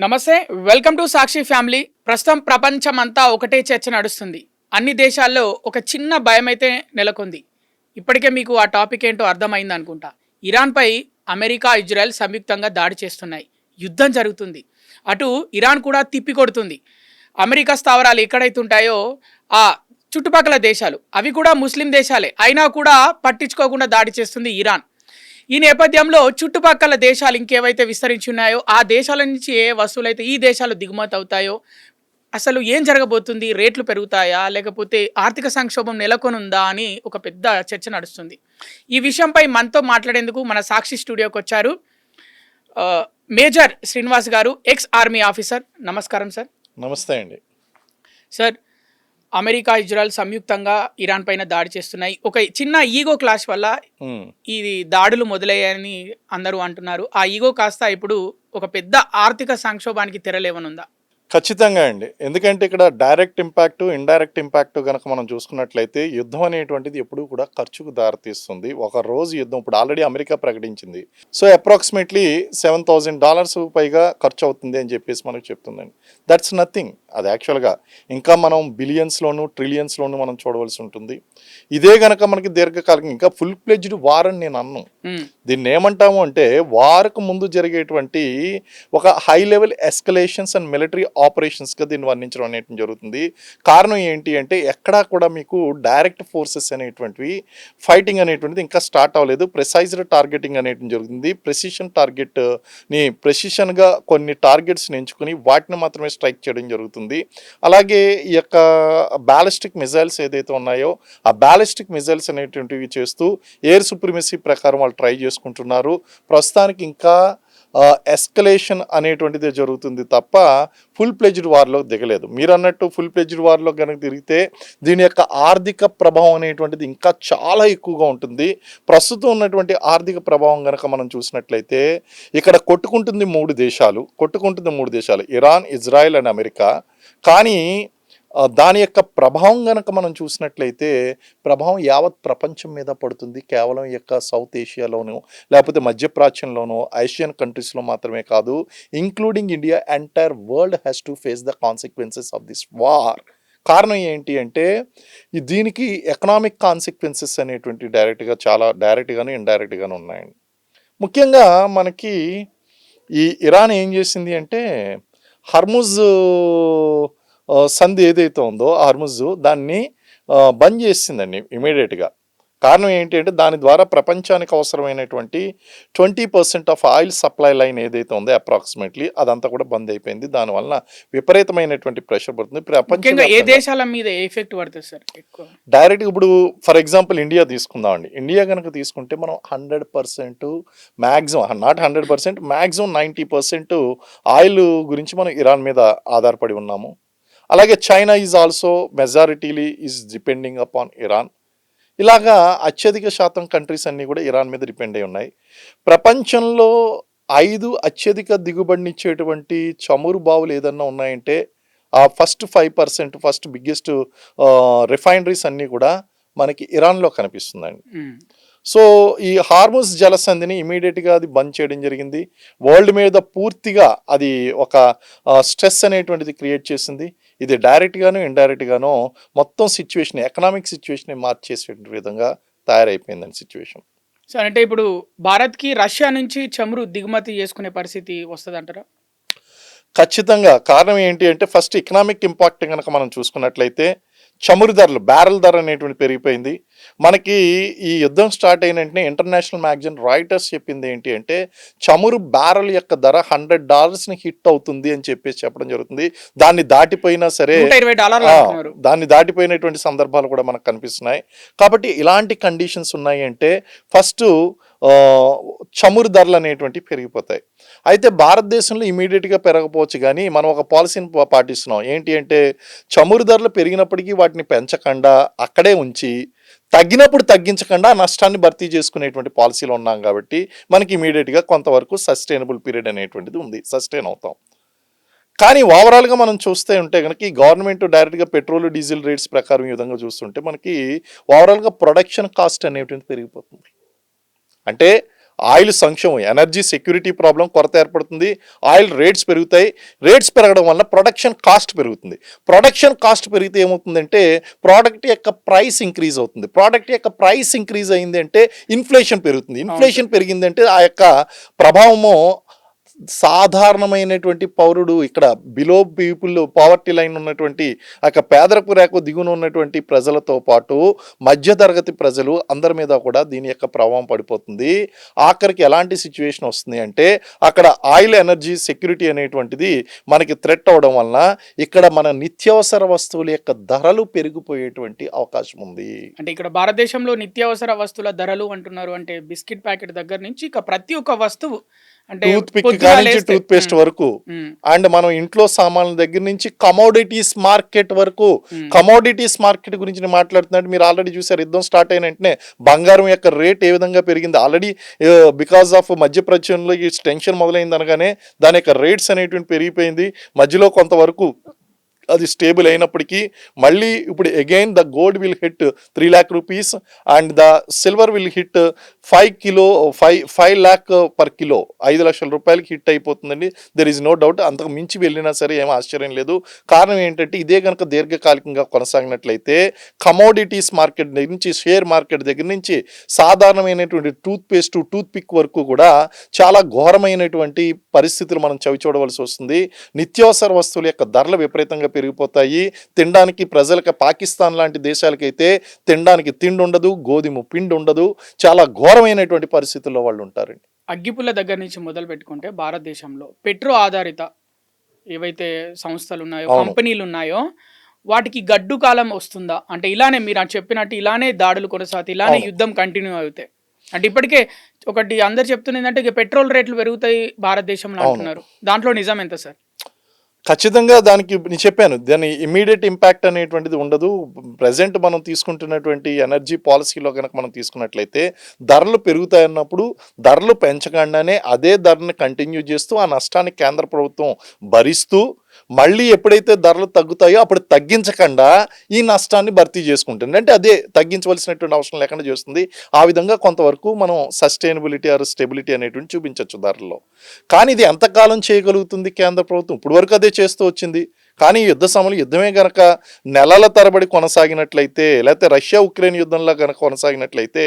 నమస్తే. Welcome to Sakshi family. ప్రస్తుతం ప్రపంచం అంతా ఒకటే చర్చ నడుస్తుంది. అన్ని దేశాల్లో ఒక చిన్న భయమైతే నెలకొంది. ఇప్పటికే మీకు ఆ టాపిక్ ఏంటో అర్థమైంది అనుకుంటా. ఇరాన్పై అమెరికా, ఇజ్రాయెల్ సంయుక్తంగా దాడి చేస్తున్నాయి. యుద్ధం జరుగుతుంది. అటు ఇరాన్ కూడా తిప్పి కొడుతుంది. అమెరికా స్థావరాలు ఎక్కడైతే ఉంటాయో ఆ చుట్టుపక్కల దేశాలు అవి కూడా ముస్లిం దేశాలే అయినా కూడా పట్టించుకోకుండా దాడి చేస్తుంది ఇరాన్. ఈ నేపథ్యంలో చుట్టుపక్కల దేశాలు ఇంకేవైతే విస్తరించి ఉన్నాయో ఆ దేశాల నుంచి ఏ వస్తువులైతే ఈ దేశాలు దిగుమతి అవుతాయో అసలు ఏం జరగబోతుంది, రేట్లు పెరుగుతాయా లేకపోతే ఆర్థిక సంక్షోభం నెలకొనుందా అని ఒక పెద్ద చర్చ నడుస్తుంది. ఈ విషయంపై మనతో మాట్లాడేందుకు మన సాక్షి స్టూడియోకి వచ్చారు ఆ, మేజర్ శ్రీనివాస్ గారు, ఎక్స్ ఆర్మీ ఆఫీసర్. నమస్కారం సార్. నమస్తే అండి. సార్, అమెరికా, ఇజ్రాయెల్ సంయుక్తంగా ఇరాన్ పైన దాడి చేస్తున్నాయి. ఒక చిన్న ఈగో క్లాష్ వల్ల ఇది దాడులు మొదలయ్యాయని అందరూ అంటున్నారు. ఆ ఈగో కాస్త ఇప్పుడు ఒక పెద్ద ఆర్థిక సంక్షోభానికి తెరలేవనుందా? ఖచ్చితంగా అండి. ఎందుకంటే ఇక్కడ డైరెక్ట్ ఇంపాక్ట్, ఇండైరెక్ట్ ఇంపాక్ట్ గనక మనం చూసుకున్నట్లయితే యుద్ధం అనేటువంటిది ఎప్పుడూ కూడా ఖర్చుకు దారితీస్తుంది. ఒక రోజు యుద్ధం ఇప్పుడు ఆల్రెడీ అమెరికా ప్రకటించింది. సో అప్రాక్సిమేట్లీ $7,000 పైగా ఖర్చు అవుతుంది అని చెప్పేసి మనకు చెప్తుందండి. That's nothing. అది యాక్చువల్గా ఇంకా మనం బిలియన్స్లోను ట్రిలియన్స్లోను మనం చూడవలసి ఉంటుంది. ఇదే గనక మనకి దీర్ఘకాలిక ఇంకా ఫుల్ ప్లెడ్జ్డ్ వార్ అని నేను అన్ను. దీన్ని ఏమంటాము అంటే వార్కు ముందు జరిగేటువంటి ఒక high level escalations and military ఆపరేషన్స్గా దీన్ని వర్ణించడం అనేటువంటి జరుగుతుంది. కారణం ఏంటి అంటే ఎక్కడా కూడా మీకు డైరెక్ట్ ఫోర్సెస్ అనేటువంటివి ఫైటింగ్ అనేటువంటిది ఇంకా స్టార్ట్ అవ్వలేదు. ప్రెసైజ్డ్ టార్గెటింగ్ అనేటువంటి జరుగుతుంది. ప్రెసిషన్ టార్గెట్ని ప్రెసిషన్గా కొన్ని టార్గెట్స్ని ఎంచుకుని వాటిని మాత్రమే స్ట్రైక్ చేయడం జరుగుతుంది. అలాగే ఈ యొక్క బ్యాలిస్టిక్ మిజైల్స్ ఏదైతే ఉన్నాయో ఆ బ్యాలిస్టిక్ మిజైల్స్ అనేటువంటివి చేస్తూ ఎయిర్ సుప్రిమసీ ప్రకారం వాళ్ళు ట్రై చేసుకుంటున్నారు. ప్రస్తుతానికి ఇంకా ఎస్కలేషన్ అనేటువంటిది జరుగుతుంది తప్ప ఫుల్ ప్లెడ్జ్డ్ వార్లో దిగలేదు. మీరు అన్నట్టు ఫుల్ ప్లెడ్జ్డ్ వార్లో కనుక తిరిగితే దీని యొక్క ఆర్థిక ప్రభావం అనేటువంటిది ఇంకా చాలా ఎక్కువగా ఉంటుంది. ప్రస్తుతం ఉన్నటువంటి ఆర్థిక ప్రభావం కనుక మనం చూసినట్లయితే ఇక్కడ కొట్టుకుంటుంది మూడు దేశాలు, ఇరాన్, ఇజ్రాయెల్ అండ్ అమెరికా. కానీ దాని యొక్క ప్రభావం కనుక మనం చూసినట్లయితే ప్రభావం యావత్ ప్రపంచం మీద పడుతుంది. కేవలం ఈ యొక్క సౌత్ ఏషియాలోనూ లేకపోతే మధ్యప్రాచ్యంలోనూ ఏషియన్ కంట్రీస్లో మాత్రమే కాదు, including India, entire world has to face the consequences of this war. కారణం ఏంటి అంటే దీనికి ఎకనామిక్ కాన్సిక్వెన్సెస్ అనేటువంటి చాలా డైరెక్ట్గాను ఇండైరెక్ట్గాను ఉన్నాయండి. ముఖ్యంగా మనకి ఈ ఇరాన్ ఏం చేసింది అంటే హర్ముజ్ సంధి ఏదైతే ఉందో హార్ముజ్ దాన్ని బంద్ చేసిందండి ఇమీడియట్గా. కారణం ఏంటి అంటే దాని ద్వారా ప్రపంచానికి అవసరమైనటువంటి 20% ఆఫ్ ఆయిల్ సప్లై లైన్ ఏదైతే ఉందో అప్రాక్సిమేట్లీ అదంతా కూడా బంద్ అయిపోయింది. దానివల్ల విపరీతమైన ప్రెషర్ పడుతుంది. ప్రపంచంగా ఏ దేశాల మీద ఎఫెక్ట్ పడుతుంది సార్ ఎక్కువ? డైరెక్ట్గా ఇప్పుడు ఫర్ ఎగ్జాంపుల్ ఇండియా తీసుకుందామండి. ఇండియా కనుక తీసుకుంటే మనం 100% మ్యాక్సిమం, నాట్ 100%, మ్యాక్సిమం 90% ఆయిల్ గురించి మనం ఇరాన్ మీద ఆధారపడి ఉన్నాము. అలాగే China is also majorly is depending upon Iran. ఇలాగా అత్యధిక శాతం కంట్రీస్ అన్నీ కూడా ఇరాన్ మీద డిపెండ్ అయి ఉన్నాయి. ప్రపంచంలో 5 అత్యధిక దిగుబడినిచ్చేటువంటి చమురు బావులు ఏదన్నా ఉన్నాయంటే ఆ ఫస్ట్ 5%, ఫస్ట్ బిగ్గెస్ట్ రిఫైనరీస్ అన్నీ కూడా మనకి ఇరాన్లో కనిపిస్తుందండి. సో ఈ హార్ముజ్ జలసంధిని ఇమీడియట్గా అది బంద్ చేయడం జరిగింది. వరల్డ్ మీద పూర్తిగా అది ఒక స్ట్రెస్ అనేటువంటిది క్రియేట్ చేసింది. ఇది డైరెక్ట్గాను ఇండైరెక్ట్గాను మొత్తం సిచ్యువేషన్, ఎకనామిక్ సిచ్యువేషన్ మార్చేసే విధంగా తయారైపోయిందండి సిచ్యువేషన్. సార్, అంటే ఇప్పుడు భారత్కి రష్యా నుంచి చమురు దిగుమతి చేసుకునే పరిస్థితి వస్తుంది అంటారా? ఖచ్చితంగా. కారణం ఏంటి అంటే ఫస్ట్ ఎకనామిక్ ఇంపాక్ట్ కనుక మనం చూసుకున్నట్లయితే చమురు ధరలు, బ్యారెల్ ధర అనేటువంటి పెరిగిపోయింది. మనకి ఈ యుద్ధం స్టార్ట్ అయిన వెంటనే ఇంటర్నేషనల్ మ్యాగజైన్ రాయిటర్స్ చెప్పింది ఏంటి అంటే చమురు బ్యారెల్ యొక్క ధర $100 హిట్ అవుతుంది అని చెప్పేసి చెప్పడం జరుగుతుంది. దాన్ని దాటిపోయినా సరే, దాన్ని దాటిపోయినటువంటి సందర్భాలు కూడా మనకు కనిపిస్తున్నాయి. కాబట్టి ఇలాంటి కండిషన్స్ ఉన్నాయి అంటే ఫస్ట్ చమురు ధరలు అనేటువంటి పెరిగిపోతాయి. అయితే భారతదేశంలో ఇమీడియట్గా పెరగకపోవచ్చు, కానీ మనం ఒక పాలసీని పాటిస్తున్నాం. ఏంటి అంటే చమురు ధరలు పెరిగినప్పటికీ వాటిని పెంచకుండా అక్కడే ఉంచి తగ్గినప్పుడు తగ్గించకుండా నష్టాన్ని భర్తీ చేసుకునేటువంటి పాలసీలో ఉన్నాం. కాబట్టి మనకి ఇమీడియట్గా కొంతవరకు సస్టైనబుల్ పీరియడ్ అనేటువంటిది ఉంది, సస్టైన్ అవుతాం. కానీ ఓవరాల్గా మనం చూస్తే ఉంటే కనుక ఈ గవర్నమెంట్ డైరెక్ట్గా పెట్రోల్ డీజిల్ రేట్స్ ప్రకారం ఈ విధంగా చూస్తుంటే మనకి ఓవరాల్గా ప్రొడక్షన్ కాస్ట్ అనేటువంటిది పెరిగిపోతుంది. అంటే ఆయిల్ సంక్షేమం, ఎనర్జీ సెక్యూరిటీ ప్రాబ్లం, కొరత ఏర్పడుతుంది, ఆయిల్ రేట్స్ పెరుగుతాయి. రేట్స్ పెరగడం వల్ల ప్రొడక్షన్ కాస్ట్ పెరుగుతుంది. ప్రొడక్షన్ కాస్ట్ పెరిగితే ఏమవుతుందంటే ప్రోడక్ట్ యొక్క ప్రైస్ ఇంక్రీజ్ అవుతుంది. ప్రోడక్ట్ యొక్క ప్రైస్ ఇంక్రీజ్ అయింది అంటే ఇన్ఫ్లేషన్ పెరుగుతుంది. ఇన్ఫ్లేషన్ పెరిగిందంటే ఆ యొక్క ప్రభావము సాధారణమైనటువంటి పౌరుడు, ఇక్కడ బిలో పీపుల్ పావర్టీ లైన్ ఉన్నటువంటి ఆ యొక్క పేదరిక రేఖ దిగున ఉన్నటువంటి ప్రజలతో పాటు మధ్యతరగతి ప్రజలు అందరి మీద కూడా దీని యొక్క ప్రభావం పడిపోతుంది. ఆఖరికి ఎలాంటి సిచ్యువేషన్ వస్తుంది అంటే అక్కడ ఆయిల్ ఎనర్జీ సెక్యూరిటీ అనేటువంటిది మనకి థ్రెట్ అవడం వలన ఇక్కడ మన నిత్యావసర వస్తువుల యొక్క ధరలు పెరిగిపోయేటువంటి అవకాశం ఉంది. అంటే ఇక్కడ భారతదేశంలో నిత్యావసర వస్తువుల ధరలు అంటున్నారు అంటే బిస్కెట్ ప్యాకెట్ దగ్గర నుంచి ఇక ప్రతి ఒక్క వస్తువు అంటే టూత్ పిక్ నుంచి టూత్ పేస్ట్ వరకు, అండ్ మనం ఇంట్లో సామాన్ల దగ్గర నుంచి కమోడిటీస్ మార్కెట్ వరకు. కమోడిటీస్ మార్కెట్ గురించి నేను మాట్లాడుతున్నట్టు మీరు ఆల్రెడీ చూసారు, యుద్ధం స్టార్ట్ అయిన వెంటనే బంగారం యొక్క రేట్ ఏ విధంగా పెరిగింది. ఆల్రెడీ బికాస్ ఆఫ్ మధ్యప్రదేశ్లో ఈ టెన్షన్ మొదలైంది అనగానే దాని యొక్క రేట్స్ అనేటువంటి పెరిగిపోయింది. మధ్యలో కొంతవరకు అది స్టేబుల్ అయినప్పటికీ మళ్ళీ ఇప్పుడు again the gold will hit 3 lakh rupees and the silver will hit 5 lakh per kilo, 5 లక్షల రూపాయలకి హిట్ అయిపోతుందండి. There is no doubt. అంతకు మించి వెళ్ళినా సరే ఏం ఆశ్చర్యం లేదు. కారణం ఏంటంటే ఇదే కనుక దీర్ఘకాలికంగా కొనసాగినట్లయితే కమోడిటీస్ మార్కెట్ దగ్గర నుంచి, షేర్ మార్కెట్ దగ్గర నుంచి సాధారణమైనటువంటి టూత్ పేస్ట్, టూత్ పిక్ వరకు కూడా చాలా ఘోరమైనటువంటి పరిస్థితులు మనం చవి చూడవలసి వస్తుంది. నిత్యావసర వస్తువుల యొక్క ధరలు విపరీతంగా పెరిగిపోతాయి. తినడానికి ప్రజలకు పాకిస్తాన్ లాంటి దేశాలకైతే తినడానికి తిండి ఉండదు, గోధుమ పిండి ఉండదు. చాలా ఘోరమైనటువంటి పరిస్థితుల్లో వాళ్ళు ఉంటారండి. అగ్గిపుల్ల దగ్గర నుంచి మొదలు పెట్టుకుంటే భారతదేశంలో పెట్రో ఆధారిత ఏవైతే సంస్థలు ఉన్నాయో, కంపెనీలు ఉన్నాయో వాటికి గడ్డు కాలం వస్తుందా? అంటే ఇలానే మీరు చెప్పినట్టు ఇలానే దాడులు కొనసాగుతాయి, ఇలానే యుద్ధం కంటిన్యూ అవుతాయి. అంటే ఇప్పటికే ఒకటి అందరు చెప్తున్నది అంటే ఇక పెట్రోల్ రేట్లు పెరుగుతాయి భారతదేశంలో అంటున్నారు. దాంట్లో నిజం ఎంత సార్? ఖచ్చితంగా దానికి నేను చెప్పాను, దాని ఇమ్మీడియట్ ఇంపాక్ట్ అనేటువంటిది ఉండదు. ప్రజెంట్ మనం తీసుకుంటున్నటువంటి ఎనర్జీ పాలసీలో కనుక మనం తీసుకున్నట్లయితే ధరలు పెరుగుతాయన్నప్పుడు ధరలు పెంచకుండానే అదే ధరని కంటిన్యూ చేస్తూ ఆ నష్టాన్ని కేంద్ర ప్రభుత్వం భరిస్తూ మళ్ళీ ఎప్పుడైతే ధరలు తగ్గుతాయో అప్పుడు తగ్గించకుండా ఈ నష్టాన్ని భర్తీ చేసుకుంటుంది. అంటే అదే తగ్గించవలసినటువంటి అవసరం లేకుండా చేస్తుంది. ఆ విధంగా కొంతవరకు మనం సస్టైనబిలిటీ ఆర్ స్టెబిలిటీ అనేటువంటి చూపించవచ్చు ధరల్లో. కానీ ఇది ఎంతకాలం చేయగలుగుతుంది కేంద్ర ప్రభుత్వం? ఇప్పుడు వరకు అదే చేస్తూ వచ్చింది. కానీ యుద్ధమే గనక నెలల తరబడి కొనసాగినట్లయితే, లేకపోతే రష్యా ఉక్రెయిన్ యుద్ధంలో కనుక కొనసాగినట్లయితే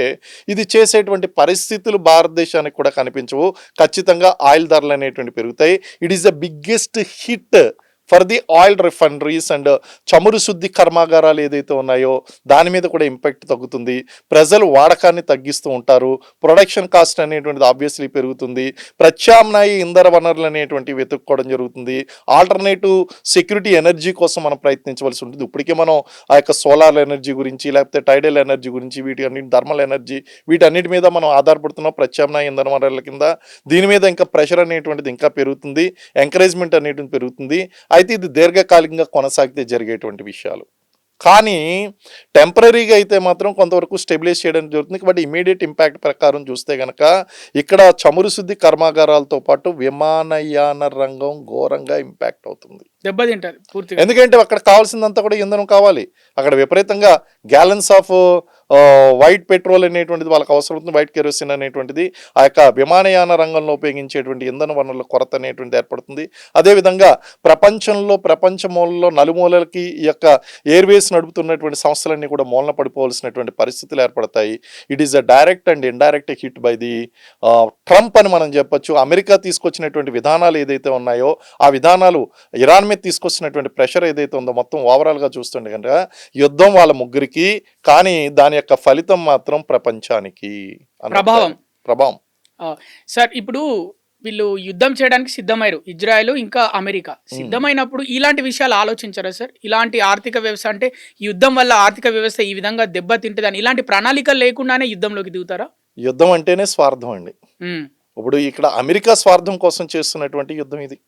ఇది చేసేటువంటి పరిస్థితులు భారతదేశానికి కూడా కనిపించవు. ఖచ్చితంగా ఆయిల్ ధరలు అనేటువంటి పెరుగుతాయి. It is the biggest hit for the oil refineries and చమురు శుద్ధి కర్మాగారాలు ఏదైతే ఉన్నాయో దాని మీద కూడా ఇంపాక్ట్ తగ్గుతుంది. ప్రజలు వాడకాన్ని తగ్గిస్తూ ఉంటారు. ప్రొడక్షన్ కాస్ట్ అనేటువంటిది ఆబ్వియస్లీ పెరుగుతుంది. ప్రత్యామ్నాయ ఇంధన వనరులు అనేటువంటివి వెతుక్కోవడం జరుగుతుంది. ఆల్టర్నేటివ్ సెక్యూరిటీ ఎనర్జీ కోసం మనం ప్రయత్నించవలసి ఉంటుంది. ఇప్పటికే మనం ఆ యొక్క సోలార్ ఎనర్జీ గురించి, లేకపోతే టైడల్ ఎనర్జీ గురించి, వీటన్నిటి థర్మల్ ఎనర్జీ, వీటన్నిటి మీద మనం ఆధారపడుతున్నాం ప్రత్యామ్నాయ ఇంధన వనరుల కింద. దీని మీద ఇంకా ప్రెషర్ అనేటువంటిది ఇంకా పెరుగుతుంది, ఎంకరేజ్మెంట్ అనేటువంటి పెరుగుతుంది. అయితే ఇది దీర్ఘకాలికంగా కొనసాగితే జరిగేటువంటి విషయాలు. కానీ టెంపరీగా అయితే మాత్రం కొంతవరకు స్టెబిలైజ్ చేయడం జరుగుతుంది. కాబట్టి ఇమీడియట్ ఇంపాక్ట్ ప్రకారం చూస్తే కనుక ఇక్కడ చమురు శుద్ధి కర్మాగారాలతో పాటు విమానయాన రంగం ఘోరంగా ఇంపాక్ట్ అవుతుంది, దెబ్బతింటది పూర్తిగా. ఎందుకంటే అక్కడ కావాల్సిందంతా కూడా ఇంధనం కావాలి. అక్కడ విపరీతంగా గ్యాలన్స్ ఆఫ్ వైట్ పెట్రోల్ అనేటువంటిది వాళ్ళకి అవసరం అవుతుంది, వైట్ కెరోసిన్ అనేటువంటిది. ఆ యొక్క విమానయాన రంగంలో ఉపయోగించేటువంటి ఇంధన వనరుల కొరత అనేటువంటిది ఏర్పడుతుంది. అదేవిధంగా ప్రపంచ మూలలో నలుమూలలకి ఈ యొక్క ఎయిర్వేస్ నడుపుతున్నటువంటి సంస్థలన్నీ కూడా మూలన పడిపోవాల్సినటువంటి పరిస్థితులు ఏర్పడతాయి. It is a direct and indirect hit by the Trump అని మనం చెప్పొచ్చు. అమెరికా తీసుకొచ్చినటువంటి విధానాలు ఏదైతే ఉన్నాయో ఆ విధానాలు, ఇరాన్ మీద తీసుకొచ్చినటువంటి ప్రెషర్ ఏదైతే ఉందో మొత్తం ఓవరాల్గా చూస్తుండే కనుక యుద్ధం వాళ్ళ ముగ్గురికి, కానీ దాని యొక్క ఫలితం మాత్రం ప్రపంచానికి ప్రభావం. సార్ ఇప్పుడు వీళ్ళు యుద్ధం చేయడానికి సిద్ధమయ్యారు, ఇజ్రాయెల్ ఇంకా అమెరికా. సిద్ధమైనప్పుడు ఇలాంటి విషయాలు ఆలోచించారా సార్? ఇలాంటి ఆర్థిక వ్యవస్థ అంటే యుద్ధం వల్ల ఆర్థిక వ్యవస్థ ఈ విధంగా దెబ్బతింటుందని ఇలాంటి ప్రణాళిక లేకుండానే యుద్ధంలోకి దిగుతారా? యుద్ధం అంటేనే స్వార్థం అండి. ఇప్పుడు ఇక్కడ అమెరికా స్వార్థం కోసం చేస్తున్నటువంటి యుద్ధం ఇది.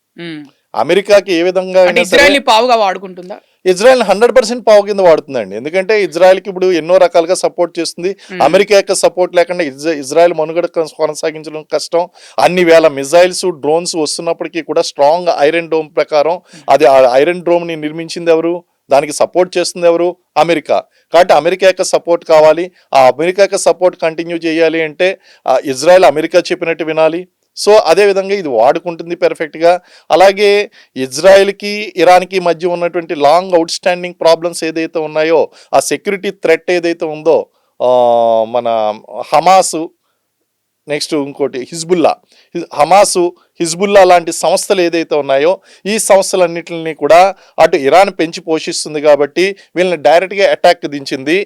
అమెరికాకి ఏ విధంగా ఇజ్రాయెల్ పావుగా వాడుకుంటుందా? ఇజ్రాయెల్ 100% పావు కింద వాడుతుందండి. ఎందుకంటే ఇజ్రాయెల్కి ఇప్పుడు ఎన్నో రకాలుగా సపోర్ట్ చేస్తుంది. అమెరికా యొక్క సపోర్ట్ లేకుండా ఇజ్రాయెల్ మనుగడ కొనసాగించడం కష్టం. అన్ని వేల మిజైల్స్, డ్రోన్స్ వస్తున్నప్పటికీ కూడా స్ట్రాంగ్ ఐరన్ డోమ్ ప్రకారం, అది ఐరన్ డోమ్ ని నిర్మించింది ఎవరు? దానికి సపోర్ట్ చేస్తుంది ఎవరు? అమెరికా. కాబట్టి అమెరికా యొక్క సపోర్ట్ కావాలి. ఆ అమెరికా యొక్క సపోర్ట్ కంటిన్యూ చేయాలి అంటే ఇజ్రాయెల్ అమెరికా చెప్పినట్టు వినాలి. సో అదేవిధంగా ఇది వాడుకుంటుంది పెర్ఫెక్ట్గా. అలాగే ఇజ్రాయెల్కి ఇరాన్కి మధ్య ఉన్నటువంటి లాంగ్ అవుట్ స్టాండింగ్ ప్రాబ్లమ్స్ ఏదైతే ఉన్నాయో, ఆ సెక్యూరిటీ థ్రెట్ ఏదైతే ఉందో, మన హమాసు, నెక్స్ట్ ఇంకోటి హమాసు, హిజ్బుల్లా లాంటి సంస్థలు ఏదైతే ఉన్నాయో ఈ సంస్థలన్నింటినీ కూడా అటు ఇరాన్ పెంచి పోషిస్తుంది కాబట్టి వీళ్ళని డైరెక్ట్గా అటాక్ దించింది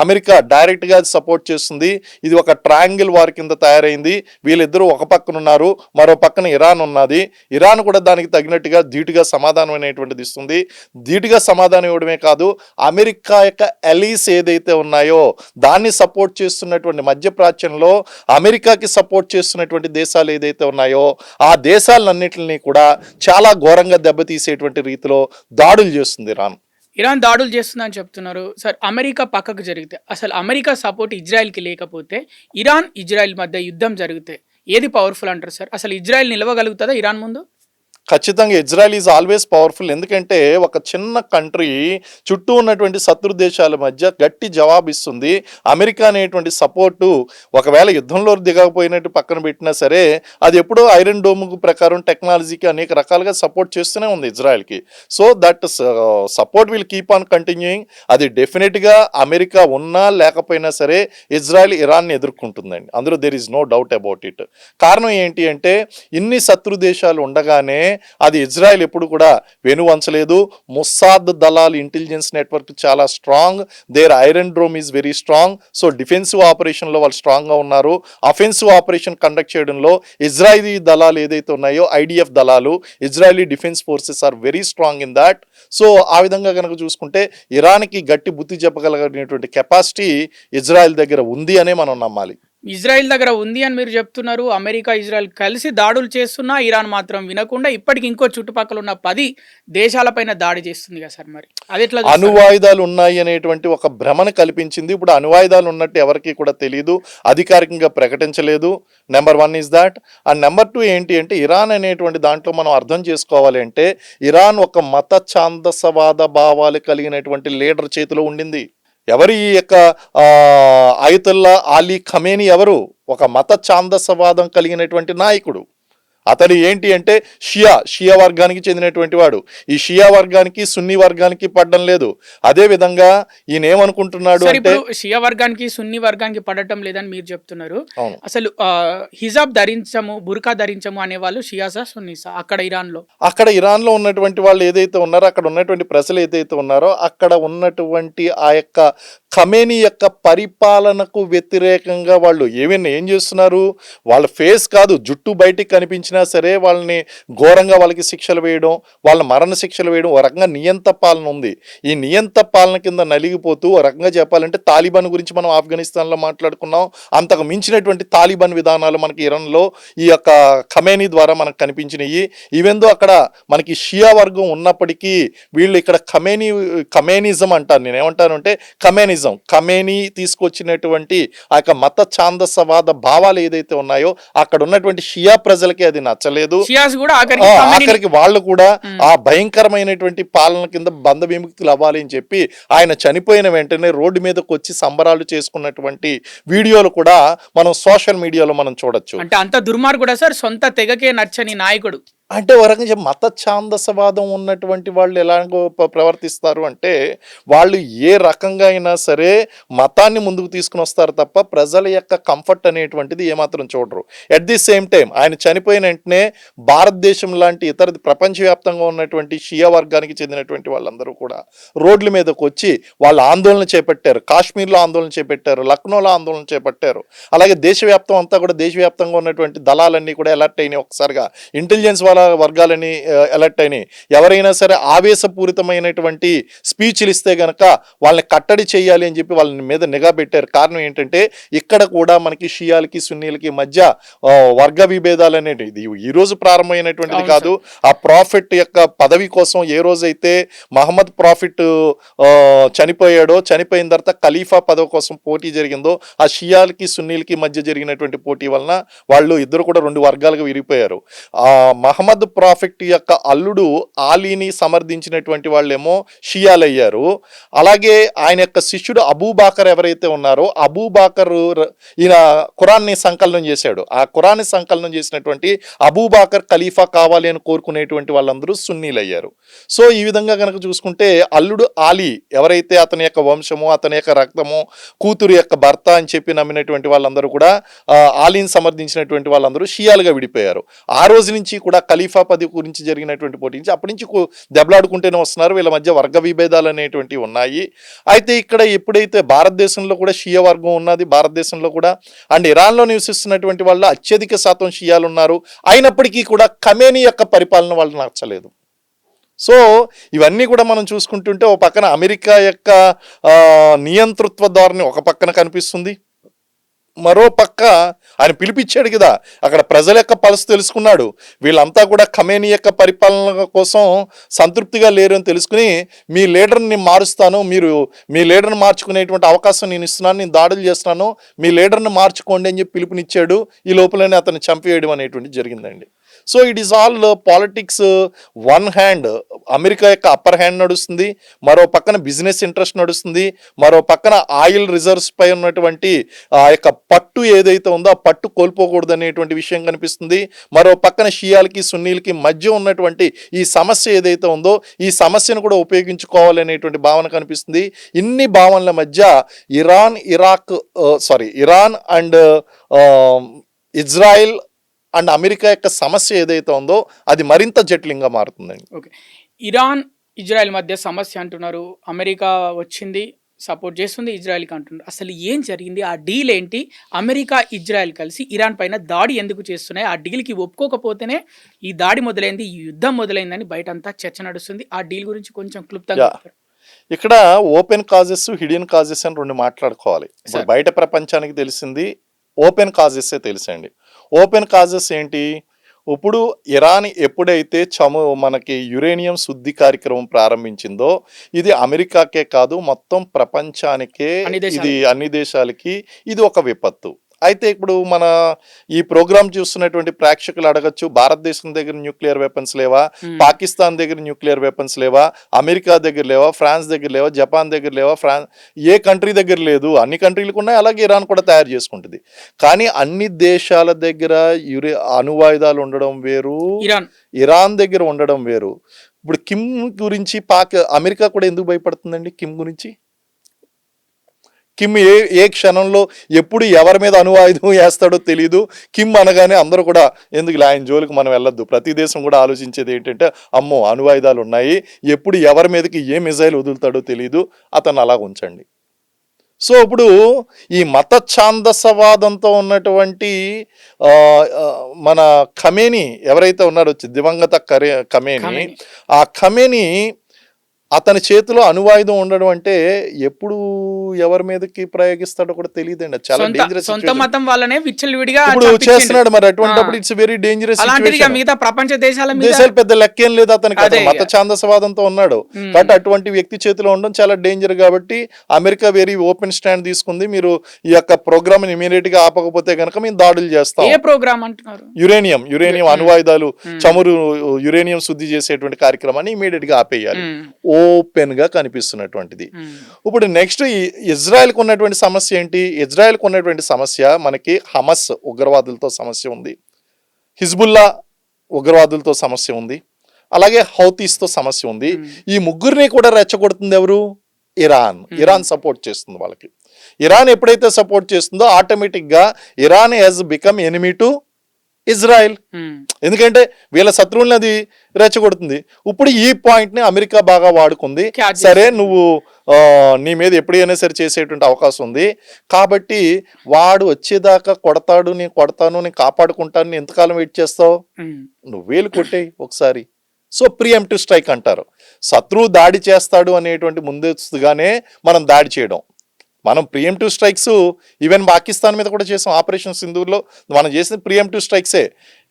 అమెరికా డైరెక్ట్గా సపోర్ట్ చేస్తుంది. ఇది ఒక ట్రయాంగిల్ వార్ కింద తయారైంది. వీళ్ళిద్దరూ ఒక పక్కన ఉన్నారు, మరో పక్కన ఇరాన్ ఉన్నది. ఇరాన్ కూడా దానికి తగినట్టుగా ధీటుగా సమాధానం అనేటువంటిది ఇస్తుంది. ధీటుగా సమాధానం ఇవ్వడమే కాదు, అమెరికా యొక్క అలీస్ ఏదైతే ఉన్నాయో దాన్ని సపోర్ట్ చేస్తున్నటువంటి మధ్యప్రాచ్యంలో అమెరికాకి సపోర్ట్ చేస్తున్నటువంటి దేశాలు ఏదైతే ఉన్నాయో ఆ దేశాలన్నింటినీ కూడా చాలా ఘోరంగా దెబ్బతీసేటువంటి రీతిలో దాడులు చేస్తుంది ఇరాన్ దాడులు చేస్తుందని చెప్తున్నారు సార్. అమెరికా పక్కకు జరిగితే, అసలు అమెరికా సపోర్ట్ ఇజ్రాయెల్కి లేకపోతే, ఇజ్రాయెల్ మధ్య యుద్ధం జరిగితే ఏది పవర్ఫుల్ అంటారు సార్? అసలు ఇజ్రాయెల్ నిలవగలుగుతుందా ఇరాన్ ముందు? ఖచ్చితంగా ఇజ్రాయెల్ ఈజ్ ఆల్వేస్ పవర్ఫుల్. ఎందుకంటే ఒక చిన్న కంట్రీ చుట్టూ ఉన్నటువంటి శత్రు దేశాల మధ్య గట్టి జవాబు ఇస్తుంది. అమెరికా అనేటువంటి సపోర్టు ఒకవేళ యుద్ధంలో దిగకపోయినట్టు పక్కన పెట్టినా సరే అది ఎప్పుడో ఐరన్ డోమ్ ప్రకారం టెక్నాలజీకి అనేక రకాలుగా సపోర్ట్ చేస్తూనే ఉంది ఇజ్రాయెల్కి. So that support will keep on continuing. అది డెఫినెట్గా అమెరికా ఉన్నా లేకపోయినా సరే ఇజ్రాయెల్ ఇరాన్ని ఎదుర్కొంటుందండి. అందులో there is no doubt about it. కారణం ఏంటి అంటే ఇన్ని శత్రు దేశాలు ఉండగానే అది ఇజ్రాయెల్ ఎప్పుడు కూడా వెనువంచలేదు. మొస్సాద్ దళాల్ ఇంటెలిజెన్స్ నెట్వర్క్ చాలా strong. There Iron Dome is very strong. So defensive ఆపరేషన్లో వాళ్ళు స్ట్రాంగ్గా ఉన్నారు. అఫెన్సివ్ ఆపరేషన్ కండక్ట్ చేయడంలో ఇజ్రాయిలీ దళాలు ఏదైతే ఉన్నాయో ఐడిఎఫ్ దళాలు, Israeli defence forces are very strong in that. So ఆ విధంగా కనుక చూసుకుంటే ఇరాన్కి గట్టి బుద్ధి చెప్పగలిగినటువంటి కెపాసిటీ ఇజ్రాయెల్ దగ్గర ఉంది అనే మనం నమ్మాలి. ఇజ్రాయెల్ దగ్గర ఉంది అని మీరు చెప్తున్నారు. అమెరికా ఇజ్రాయెల్ కలిసి దాడులు చేస్తున్నా ఇరాన్ మాత్రం వినకుండా ఇప్పటికి ఇంకో చుట్టుపక్కల ఉన్న 10 దేశాలపైన దాడి చేస్తుంది కదా సార్. మరి అది ఎట్లా? అణువాయుధాలు ఉన్నాయి అనేటువంటి ఒక భ్రమను కల్పించింది. ఇప్పుడు అణువాయుధాలు ఉన్నట్టు ఎవరికి కూడా తెలియదు, అధికారికంగా ప్రకటించలేదు. Number 1 is that. And number 2 ఏంటి అంటే ఇరాన్ అనేటువంటి దాంట్లో మనం అర్థం చేసుకోవాలి అంటే ఇరాన్ ఒక మత ఛాందసవాద భావాలు కలిగినటువంటి లీడర్ చేతిలో ఉండింది. ఎవరు ఈ యొక్క అయతుల్లా అలీ ఖమేనీ? ఎవరు? ఒక మత ఛాందసవాదం కలిగినటువంటి నాయకుడు. అతడు ఏంటి అంటే షియా వర్గానికి చెందినటువంటి వాడు. ఈ షియా వర్గానికి సున్నీ వర్గానికి పడడం లేదు. అదే విధంగా ఈయన ఏమనుకుంటున్నాడు అంటే షియా వర్గానికి సున్నీ వర్గానికి పడటం లేదని మీరు చెప్తున్నారు. అసలు హిజాబ్ ధరించము, బుర్కా ధరించము అనే వాళ్ళు షియాసా సున్నీసా అక్కడ ఇరాన్ లో ఉన్నటువంటి వాళ్ళు ఏదైతే ఉన్నారో, అక్కడ ఉన్నటువంటి ప్రజలు ఏదైతే ఉన్నారో, అక్కడ ఉన్నటువంటి ఆ యొక్క ఖమేనీ యొక్క పరిపాలనకు వ్యతిరేకంగా వాళ్ళు ఏం చేస్తున్నారు? వాళ్ళ ఫేస్ కాదు, జుట్టు బయటికి కనిపించినా సరే వాళ్ళని ఘోరంగా వాళ్ళకి శిక్షలు వేయడం, వాళ్ళ మరణ శిక్షలు వేయడం, ఒక రకంగా నియంత పాలన ఉంది. ఈ నియంత పాలన కింద నలిగిపోతూ ఒక రకంగా చెప్పాలంటే తాలిబాన్ గురించి మనం ఆఫ్ఘనిస్తాన్లో మాట్లాడుకున్నాం. అంతకు మించినటువంటి తాలిబాన్ విధానాలు మనకి ఇరాన్లో ఈ యొక్క ఖమేనీ ద్వారా మనకు కనిపించినాయి. ఈవెందో అక్కడ మనకి షియా వర్గం ఉన్నప్పటికీ వీళ్ళు ఇక్కడ ఖమేనిజం అంటారు. నేనేమంటాను అంటే ఖమేనీ తీసుకొచ్చినటువంటి ఆ యొక్క మత ఛాందసవాద భావాలు ఏదైతే ఉన్నాయో అక్కడ ఉన్నటువంటి షియా ప్రజలకి అది నచ్చలేదు. ఆఖరికి వాళ్ళు కూడా ఆ భయంకరమైనటువంటి పాలన కింద బంధ విముక్తులు అవ్వాలి అని చెప్పి ఆయన చనిపోయిన వెంటనే రోడ్డు మీదకి వచ్చి సంబరాలు చేసుకున్నటువంటి వీడియోలు కూడా మనం సోషల్ మీడియాలో మనం చూడొచ్చు. అంటే అంత దుర్మార్గుడా సార్? సొంత తెగకే నచ్చని నాయకుడు అంటే ఒక రకంగా మత ఛాందసవాదం ఉన్నటువంటి వాళ్ళు ఎలాగో ప్రవర్తిస్తారు అంటే వాళ్ళు ఏ రకంగా అయినా సరే మతాన్ని ముందుకు తీసుకుని వస్తారు తప్ప ప్రజల యొక్క కంఫర్ట్ అనేటువంటిది ఏమాత్రం చూడరు. ఎట్ ది సేమ్ టైం ఆయన చనిపోయిన వెంటనే భారతదేశం లాంటి ఇతర ప్రపంచవ్యాప్తంగా ఉన్నటువంటి షియా వర్గానికి చెందినటువంటి వాళ్ళందరూ కూడా రోడ్ల మీదకి వచ్చి వాళ్ళు ఆందోళన చేపట్టారు. కాశ్మీర్లో ఆందోళన చేపట్టారు, లక్నోలో ఆందోళన చేపట్టారు. అలాగే దేశవ్యాప్తం అంతా కూడా దేశవ్యాప్తంగా ఉన్నటువంటి దళాలన్నీ కూడా అలర్ట్ అయినాయి. ఒకసారిగా ఇంటెలిజెన్స్ వర్గాలని అలర్ట్ అయినాయి. ఎవరైనా సరే ఆవేశపూరితమైనటువంటి స్పీచ్లు ఇస్తే గనక వాళ్ళని కట్టడి చేయాలి అని చెప్పి వాళ్ళ మీద నిఘా పెట్టారు. కారణం ఏంటంటే ఇక్కడ కూడా మనకి షియాలకి సున్నీలకి మధ్య వర్గ విభేదాలు అనేటివి ఈ రోజు ప్రారంభమైనటువంటిది కాదు. ఆ ప్రాఫిట్ యొక్క పదవి కోసం ఏ రోజైతే మహమ్మద్ ప్రాఫిట్ చనిపోయాడో, చనిపోయిన తర్వాత ఖలీఫా పదవి కోసం పోటీ జరిగిందో, ఆ షియాలకి సున్నీలకి మధ్య జరిగినటువంటి పోటీ వలన వాళ్ళు ఇద్దరు కూడా 2 వర్గాలుగా విరిగిపోయారు. ఆ మహమ్మద్ మహమ్మద్ ప్రాఫిట్ యొక్క అల్లుడు ఆలీని సమర్థించినటువంటి వాళ్ళేమో షియాలయ్యారు. అలాగే ఆయన యొక్క శిష్యుడు అబూబాకర్ ఎవరైతే ఉన్నారో అబూబాకర్ ఈయన ఖురాన్ని సంకలనం చేశాడు. ఆ ఖురాన్ని సంకలనం చేసినటువంటి అబూబాకర్ ఖలీఫా కావాలి అని కోరుకునేటువంటి వాళ్ళందరూ సున్నీలు అయ్యారు. సో ఈ విధంగా కనుక చూసుకుంటే అల్లుడు ఆలీ ఎవరైతే అతని యొక్క వంశము, అతని యొక్క రక్తము, కూతురు యొక్క భర్త అని చెప్పి నమ్మినటువంటి వాళ్ళందరూ కూడా ఆలీని సమర్థించినటువంటి వాళ్ళందరూ షియాలుగా విడిపోయారు. ఆ రోజు నుంచి కూడా ఖలీఫా పదవి గురించి జరిగినటువంటి పోటీ నుంచి అప్పటి నుంచి దెబ్బలాడుకుంటూనే వస్తున్నారు. వీళ్ళ మధ్య వర్గ విభేదాలు అనేటువంటివి ఉన్నాయి. అయితే ఇక్కడ ఎప్పుడైతే భారతదేశంలో కూడా షియా వర్గం ఉన్నది, భారతదేశంలో కూడా అండ్ ఇరాన్లో నివసిస్తున్నటువంటి వాళ్ళు అత్యధిక శాతం షియాలు ఉన్నారు. అయినప్పటికీ కూడా ఖమేనీ యొక్క పరిపాలన వాళ్ళు నచ్చలేదు. సో ఇవన్నీ కూడా మనం చూసుకుంటుంటే ఒక పక్కన అమెరికా యొక్క నియంతృత్వ ధోరణి ఒక పక్కన కనిపిస్తుంది, మరో పక్క ఆయన పిలిపించాడు కదా, అక్కడ ప్రజల యొక్క పల్స్ తెలుసుకున్నాడు. వీళ్ళంతా కూడా ఖమేనీ యొక్క పరిపాలన కోసం సంతృప్తిగా లేరు అని తెలుసుకుని మీ లీడర్ని మారుస్తాను, మీరు మీ లీడర్ని మార్చుకునేటువంటి అవకాశం నేను ఇస్తున్నాను, నేను దాడులు చేస్తున్నాను, మీ లీడర్ని మార్చుకోండి అని చెప్పి పిలుపునిచ్చాడు. ఈ లోపలనే అతన్ని చంపేయడం అనేటువంటి జరిగిందండి. So it is all politics. One hand America యొక్క అప్పర్ హ్యాండ్ నడుస్తుంది, మరో పక్కన బిజినెస్ ఇంట్రెస్ట్ నడుస్తుంది, మరో పక్కన ఆయిల్ రిజర్వ్స్ పై ఉన్నటువంటి ఆ యొక్క పట్టు ఏదైతే ఉందో ఆ పట్టు కోల్పోకూడదు అనేటువంటి విషయం కనిపిస్తుంది. మరో పక్కన షియాలకి సున్నీలకి మధ్య ఉన్నటువంటి ఈ సమస్య ఏదైతే ఉందో ఈ సమస్యను కూడా ఉపయోగించుకోవాలనేటువంటి భావన కనిపిస్తుంది. ఇన్ని భావనల మధ్య Iran and Israel and America యొక్క సమస్య ఏదైతే ఉందో అది మరింత జటిలంగా మారుతుందండి. ఓకే, ఇరాన్ ఇజ్రాయెల్ మధ్య సమస్య అంటున్నారు, అమెరికా వచ్చింది సపోర్ట్ చేస్తుంది ఇజ్రాయెల్కి అంటున్నారు. అసలు ఏం జరిగింది, ఆ డీల్ ఏంటి? అమెరికా ఇజ్రాయెల్ కలిసి ఇరాన్ పైన దాడి ఎందుకు చేస్తున్నాయి? ఆ డీల్కి ఒప్పుకోకపోతేనే ఈ దాడి మొదలైంది, ఈ యుద్ధం మొదలైందని బయట అంతా చర్చ నడుస్తుంది. ఆ డీల్ గురించి కొంచెం క్లుప్తంగా ఇక్కడ ఓపెన్ కాజెస్, హిడెన్ కాజెస్ అని రెండు మాట్లాడుకోవాలి. ఇప్పుడు బయట ప్రపంచానికి తెలిసింది ఓపెన్ కాజెస్ తెలుసండి. ఓపెన్ కాజెస్ ఏంటి? ఇప్పుడు ఇరాన్ ఎప్పుడైతే మనకి యురేనియం శుద్ధి కార్యక్రమం ప్రారంభించిందో ఇది అమెరికాకే కాదు మొత్తం ప్రపంచానికే, ఇది అన్ని దేశాలకి ఇది ఒక విపత్తు. అయితే ఇప్పుడు మన ఈ ప్రోగ్రామ్ చూస్తున్నటువంటి ప్రేక్షకులు అడగచ్చు, భారతదేశం దగ్గర న్యూక్లియర్ వెపన్స్ లేవా, పాకిస్తాన్ దగ్గర న్యూక్లియర్ వెపన్స్ లేవా, అమెరికా దగ్గర లేవా, ఫ్రాన్స్ దగ్గర లేవా, జపాన్ దగ్గర లేవా, ఏ కంట్రీ దగ్గర లేదు? అన్ని కంట్రీలకు ఉన్నాయి, అలాగే ఇరాన్ కూడా తయారు చేసుకుంటుంది. కానీ అన్ని దేశాల దగ్గర అణువాయుధాలు ఉండడం వేరు, ఇరాన్ దగ్గర ఉండడం వేరు. ఇప్పుడు కిమ్ గురించి అమెరికా కూడా ఎందుకు భయపడుతుందండి? కిమ్ గురించి కిమ్ ఏ క్షణంలో ఎప్పుడు ఎవరి మీద అణువాయుధం వేస్తాడో తెలియదు. కిమ్ అనగానే అందరూ కూడా ఎందుకు ఆయన జోలికి మనం వెళ్ళొద్దు. ప్రతి దేశం కూడా ఆలోచించేది ఏంటంటే అమ్మో అణువాయుధాలు ఉన్నాయి, ఎప్పుడు ఎవరి మీదకి ఏ మిజైల్ వదులుతాడో తెలియదు, అతను అలా ఉంచండి. సో ఇప్పుడు ఈ మత ఛాందసవాదంతో ఉన్నటువంటి మన ఖమేనీ ఎవరైతే ఉన్నారో దివంగత ఖమేనీ, ఆ ఖమేనీ అతని చేతిలో అణువాయుధం ఉండడం అంటే ఎప్పుడు ఎవరి మీదకి ప్రయోగిస్తాడో కూడా తెలియదండి. చాలా డేంజరస్ ఇప్పుడు చేస్తున్నాడు. మరి అటువంటిప్పుడు ఇట్స్ వెరీ డేంజరస్. మిగతా ప్రపంచ దేశాలు పెద్ద లెక్కేం లేదు అతనికి, అతను మత ఛాందసవాదంతో ఉన్నాడు కాబట్టి అటువంటి వ్యక్తి చేతిలో ఉండడం చాలా డేంజర్. కాబట్టి అమెరికా వెరీ ఓపెన్ స్టాండ్ తీసుకుంది, మీరు ఈ యొక్క ప్రోగ్రామ్ ఇమీడియట్ గా ఆపకపోతే కనుక మేము దాడులు చేస్తాం. ఏ ప్రోగ్రామ్ అంటున్నారు? యురేనియం అణువాయుధాలు, చమురు యురేనియం శుద్ధి చేసేటువంటి కార్యక్రమాన్ని ఇమీడియట్ గా ఆపేయాలి. ఓపెన్ గా కనిపిస్తున్నటువంటిది. ఇప్పుడు నెక్స్ట్ ఇజ్రాయెల్ కు ఉన్నటువంటి సమస్య ఏంటి? ఇజ్రాయెల్ కు ఉన్నటువంటి సమస్య మనకి హమస్ ఉగ్రవాదులతో సమస్య ఉంది, హిజ్బుల్లా ఉగ్రవాదులతో సమస్య ఉంది, అలాగే హౌతీస్తో సమస్య ఉంది. ఈ ముగ్గురిని కూడా రెచ్చగొడుతుంది ఎవరు? ఇరాన్ సపోర్ట్ చేస్తుంది వాళ్ళకి. ఇరాన్ ఎప్పుడైతే సపోర్ట్ చేస్తుందో ఆటోమేటిక్ గా Iran he's become enemy to Israel. ఎందుకంటే వీళ్ళ శత్రువుల్ని అది రెచ్చగొడుతుంది. ఇప్పుడు ఈ పాయింట్ ని అమెరికా బాగా వాడుకుంది. సరే నువ్వు నీ మీద ఎప్పుడైనా సరే చేసేటువంటి అవకాశం ఉంది కాబట్టి వాడు వచ్చేదాకా కొడతాడు, నేను కొడతాను, నేను కాపాడుకుంటాను, నేను ఎంతకాలం వెయిట్ చేస్తావు, నువ్వు వేలు కొట్టేయి ఒకసారి. సో ప్రియంప్టివ్ స్ట్రైక్ అంటారు. శత్రువు దాడి చేస్తాడు అనేటువంటి ముందస్తుగానే మనం దాడి చేయడం. మనం ప్రియంప్టివ్ స్ట్రైక్స్ ఈవెన్ పాకిస్తాన్ మీద కూడా చేసాం. ఆపరేషన్ సింధూర్లో మనం చేసిన ప్రియంప్టివ్ స్ట్రైక్సే.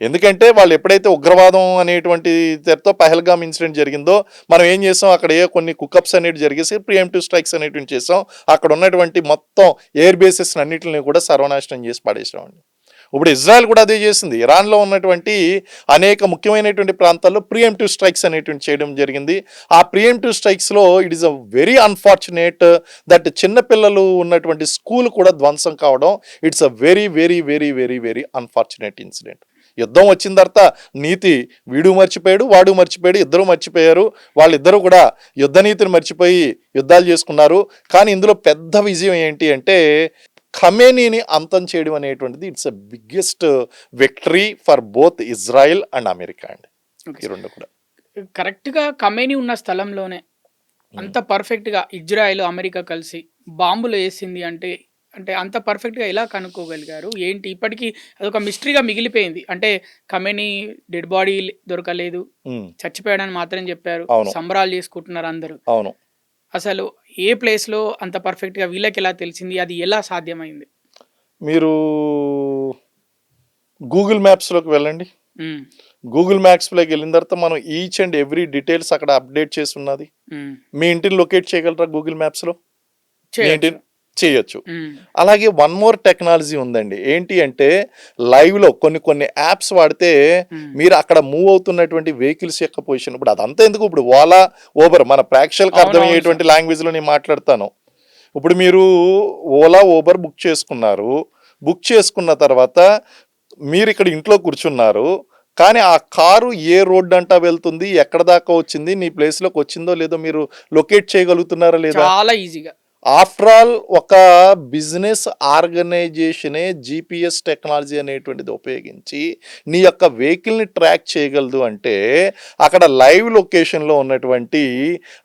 ఎందుకంటే వాళ్ళు ఎప్పుడైతే ఉగ్రవాదం అనేటువంటి తెరతో పహల్గామ్ ఇన్సిడెంట్ జరిగిందో మనం ఏం చేసాం, అక్కడ కొన్ని కుకప్స్ అనేవి జరిగేసి ప్రియంప్టివ్ స్ట్రైక్స్ అనేటువంటి చేసాం. అక్కడ ఉన్నటువంటి మొత్తం ఎయిర్ బేసెస్ అన్నింటిని కూడా సర్వనాశనం చేసి పడేసామండి. ఇప్పుడు ఇజ్రాయెల్ కూడా అదే చేసింది. ఇరాన్లో ఉన్నటువంటి అనేక ముఖ్యమైనటువంటి ప్రాంతాల్లో ప్రియంటివ్ స్ట్రైక్స్ అనేటువంటి చేయడం జరిగింది. ఆ ప్రియంటివ్ స్ట్రైక్స్లో it is a very unfortunate that చిన్నపిల్లలు ఉన్నటువంటి స్కూల్ కూడా ధ్వంసం కావడం. It's a very very very very very unfortunate incident. యుద్ధం వచ్చిన తర్వాత నీతి వీడు మర్చిపోయాడు, వాడు మర్చిపోయాడు, ఇద్దరు మర్చిపోయారు. వాళ్ళిద్దరూ కూడా యుద్ధ నీతిని మర్చిపోయి యుద్ధాలు చేసుకున్నారు. కానీ ఇందులో పెద్ద విజయం ఏంటి అంటే ఖమేనీని అంతం చేయడం అనేటువంటిది it's a biggest victory for both Israel and America అండి. ఈ రెండు కూడా కరెక్ట్గా ఖమేనీ ఉన్న స్థలంలోనే అంత పర్ఫెక్ట్గా ఇజ్రాయెల్ అమెరికా కలిసి బాంబులు వేసింది అంటే అంటే అంత పర్ఫెక్ట్గా ఎలా కనుక్కోగలిగారు ఏంటి? ఇప్పటికీ అదొక మిస్టరీగా మిగిలిపోయింది. అంటే ఖమేనీ డెడ్ బాడీ దొరకలేదు, చచ్చిపోయాడని మాత్రం చెప్పారు, సంబరాలు చేసుకుంటున్నారు అందరూ. అవును, అసలు ఏ ప్లేస్లో అంత పర్ఫెక్ట్గా వీళ్ళకి ఎలా తెలిసింది, అది ఎలా సాధ్యమైంది? మీరు గూగుల్ మ్యాప్స్లోకి వెళ్ళండి. గూగుల్ మ్యాప్స్లోకి వెళ్ళిన తర్వాత మనం ఈచ్ అండ్ ఎవ్రీ డీటెయిల్స్ అక్కడ అప్డేట్ చేసి ఉన్నది. మీ ఇంటిని లొకేట్ చేయగలరా గూగుల్ మ్యాప్స్లో? చేయొచ్చు. అలాగే వన్ మోర్ టెక్నాలజీ ఉందండి. ఏంటి అంటే లైవ్లో కొన్ని యాప్స్ వాడితే మీరు అక్కడ మూవ్ అవుతున్నటువంటి వెహికల్స్ యొక్క పొజిషన్, ఇప్పుడు అదంతా ఎందుకు, ఇప్పుడు ఓలా ఓబర్ మన ప్రేక్షకులకు అర్థమయ్యేటువంటి లాంగ్వేజ్లో నేను మాట్లాడతాను. ఇప్పుడు మీరు ఓలా ఓబర్ బుక్ చేసుకున్నారు. బుక్ చేసుకున్న తర్వాత మీరు ఇక్కడ ఇంట్లో కూర్చున్నారు. కానీ ఆ కారు ఏ రోడ్ అంటా వెళ్తుంది, ఎక్కడ దాకా వచ్చింది, నీ ప్లేస్లోకి వచ్చిందో లేదో మీరు లొకేట్ చేయగలుగుతున్నారా లేదా? చాలా ఈజీగా. ఆఫ్టర్ ఆల్ ఒక బిజినెస్ ఆర్గనైజేషనే జిపిఎస్ టెక్నాలజీ అనేటువంటిది ఉపయోగించి నీ యొక్క వెహికల్ని ట్రాక్ చేయగలదు అంటే అక్కడ లైవ్ లొకేషన్లో ఉన్నటువంటి